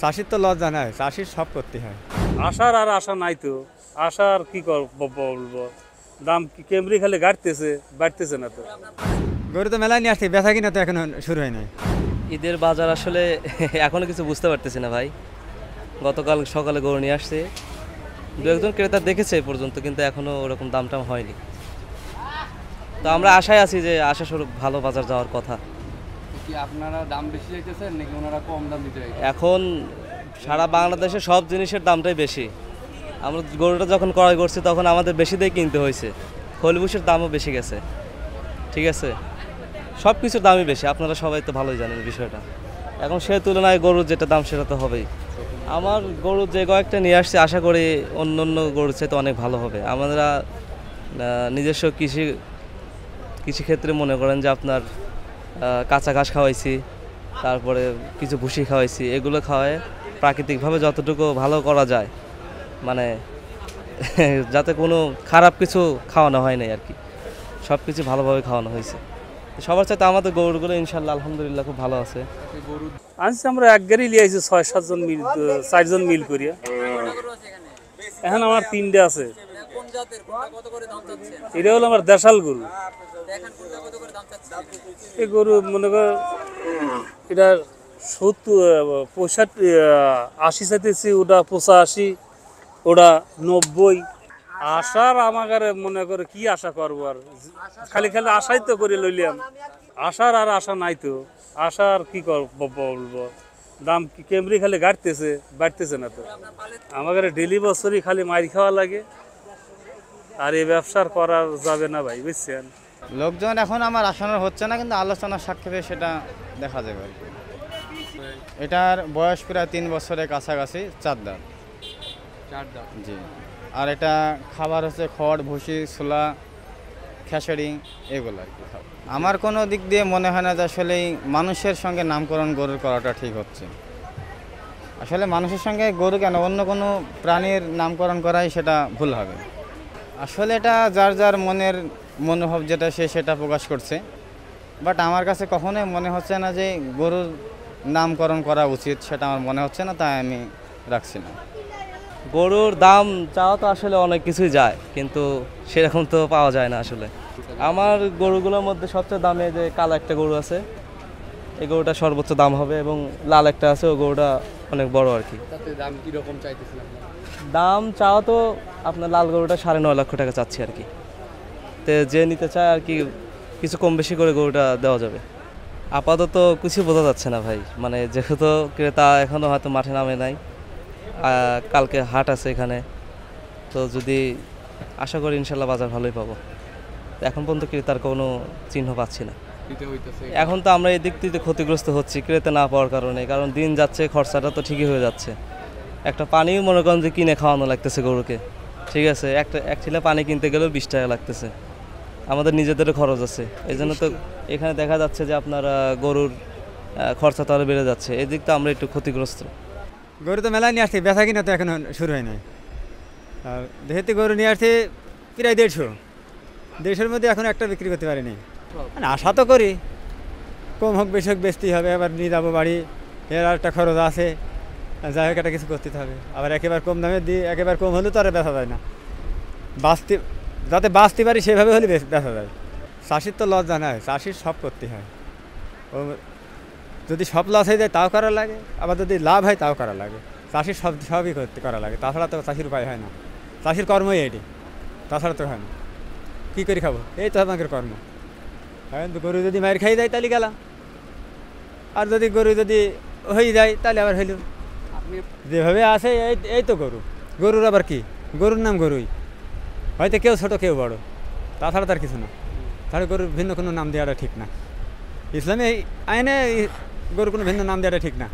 চাষির তো লজ্জা নাই, চাষির সব করতে হয়। আশার আর আশা নাই তো। আশার কি বলবো, দাম কি কেমরি খালি বাড়তেছে না তো। গরু তো মেলায় নিয়ে আসছে, বেচা কিনা তো এখন শুরু হয় নাই। ঈদের বাজার আসলে এখনো কিছু বুঝতে পারতেছি না ভাই। গতকাল সকালে গরু নিয়ে আসছে, দু একজন ক্রেতা দেখেছে এ পর্যন্ত, কিন্তু এখনো ওরকম দাম টাম হয়নি। তো আমরা আশায় আছি যে আশাস্বরূপ ভালো বাজার যাওয়ার কথা। কি আপনারা দাম বেশি চাইতেছেন নাকি ওনারা কম দাম দিতে চাইছেন? এখন সারা বাংলাদেশে সব জিনিসের দামটাই বেশি। আমরা গরুটা যখন ক্রয় করছি তখন আমাদের বেশি দিয়ে কিনতে হয়েছে, খৈলবুসের দামও বেশি গেছে। ঠিক আছে, সব কিছুর দামই বেশি, আপনারা সবাই তো ভালোই জানেন বিষয়টা। এখন সে তুলনায় গরুর যেটা দাম সেটা তো হবেই। আমার গরু যে কয়েকটা নিয়ে আসছে, আশা করি অন্য অন্য গরুর চেয়ে তো অনেক ভালো হবে। আমরা নিজস্ব কৃষিক্ষেত্রে মনে করেন যে আপনার কাঁচা ঘাস খাওয়াইছি, তারপরে কিছু ভুসি খাওয়াইছি, এগুলো খাওয়ায় প্রাকৃতিকভাবে যতটুকু ভালো করা যায়, মানে যাতে কোনো খারাপ কিছু খাওয়ানো হয় নাই আর কি, সব কিছু ভালোভাবে খাওয়ানো হয়েছে। সবার চাইতে আমাদের গরুগুলো ইনশাল্লাহ আলহামদুলিল্লাহ খুব ভালো আছে। আনছি আমরা এক গাড়ি লিয়ে আইছি 6-7 জন মিল, 4 জন মিল করিয়া। এখন আমার 3টে আছে। এটা হলো আমার দেশাল গরু। এই গরু মনে কর এটা 80 চাইতেছি, ওটা 85, ওটা 90। আশার আমাকে মনে করে কি আশা করবো আর, খালি খালি আশাই তো করে লইলাম। আশার আর আশা নাই তো। আশার কি বলবো, দাম কি কেমরি খালি বাড়তেছে না তো। আমাদের ডেলি বছরই খালি মাইর খাওয়া লাগে, আর এই ব্যবসার করা যাবে না ভাই, বুঝছেন। লোকজন এখন আমার আসানোর হচ্ছে না, কিন্তু আলোচনার সাক্ষেপে সেটা দেখা যাবে আর কি। এটার বয়স প্রায় 3 বছরের কাছাকাছি, 4 দাঁত। 4 দাম। জি। আর এটা খাবার হচ্ছে খড়, ভুসি, ছোলা, খেসারি, এগুলো আর কি খাবার। আমার কোনো দিক দিয়ে মনে হয় না যে আসলে মানুষের সঙ্গে নামকরণ গরুর করাটা ঠিক হচ্ছে। আসলে মানুষের সঙ্গে গরু কেন, অন্য কোনো প্রাণীর নামকরণ করাই সেটা ভুল হবে। আসলে এটা যার যার মনের মনোভাব যেটা, সেটা প্রকাশ করছে। বাট আমার কাছে কখনোই মনে হচ্ছে না যে গরুর নামকরণ করা উচিত, সেটা আমার মনে হচ্ছে না, তাই আমি রাখছি না। গরুর দাম চাওয়া তো আসলে অনেক কিছুই যায়, কিন্তু সেরকম তো পাওয়া যায় না আসলে। আমার গরুগুলোর মধ্যে সবচেয়ে দামে যে কালো একটা গরু আছে, এই গরুটা সর্বোচ্চ দাম হবে, এবং লাল একটা আছে, ও গরুটা অনেক বড় আর কি। তাতে দাম কি রকম চাইতেছেন আপনারা? দাম চাওয়া তো আপনার লাল গরুটা 9.5 লক্ষ টাকা চাচ্ছি আর কি। তো যে নিতে চায় আর কি, কিছু কম বেশি করে গরুটা দেওয়া যাবে। আপাতত কিছু বোঝা যাচ্ছে না ভাই, মানে যেহেতু ক্রেতা এখনও হয়তো মাঠে নামে নাই, কালকে হাট আছে এখানে, তো যদি আশা করি ইনশাল্লাহ বাজার ভালোই পাবো। তো এখন পর্যন্ত ক্রেতার কোনো চিহ্ন পাচ্ছি না। এখন তো আমরা এই দিক থেকে ক্ষতিগ্রস্ত হচ্ছি ক্রেতা না পাওয়ার কারণে, কারণ দিন যাচ্ছে, খরচাটা তো ঠিকই হয়ে যাচ্ছে। একটা পানিও মনে করেন যে কিনে খাওয়ানো লাগতেছে গরুকে, ঠিক আছে, এক ছিলা পানি কিনতে গেলেও 20 টাকা লাগতেছে। আমাদের নিজেদেরও খরচ আছে, এই জন্য তো এখানে দেখা যাচ্ছে যে আপনার গরুর খরচা তো আরও বেড়ে যাচ্ছে, এদিক তো আমরা একটু ক্ষতিগ্রস্ত। গরু তো মেলায় নিয়ে আসছে, বেচা কিনা তো এখন শুরু হয় নাই। আর যেহেতু গরু নিয়ে আসছে প্রায় 150-150-র মধ্যে এখন একটা বিক্রি করতে পারিনি। মানে আশা তো করি কম হোক বেশি হোক বেচতেই হবে, আবার নিয়ে যাবো বাড়ি, এর আর একটা খরচ আছে, যাই হোক একটা কিছু করতে হবে। আবার একেবারে কম দামে দিয়ে একেবারে কম হলে তো আর বেচা যায় না, যাতে বাঁচতে পারি সেভাবে হলে বেচা যায়। চাষির তো লজ্জা নাই, চাষির সব করতে হয়। ও যদি সব লস হয়ে যায় তাও করা লাগে, আবার যদি লাভ হয় তাও করা লাগে। চাষির সবই করা লাগে, তাছাড়া তো চাষির উপায় হয় না। চাষির কর্মই এটি, তাছাড়া তো হয় না। কী করে খাবো, এই তো আমাদের কর্ম। হ্যাঁ, গরু যদি মায়ের খাই যায় তাহলে গেলাম, আর যদি গরু যদি হয়ে যায় তাহলে আবার হইল। যেভাবে আসে এই তো গরুর আবার কি, গরুর নাম গরুই, হয়তো কেউ ছোটো কেউ বড়, তাছাড়া তার কিছু না। তাহলে গরুর ভিন্ন কোনো নাম দেওয়াটা ঠিক না। ইসলামে আইনে গরুর কোনো ভিন্ন নাম দেওয়াটা ঠিক না।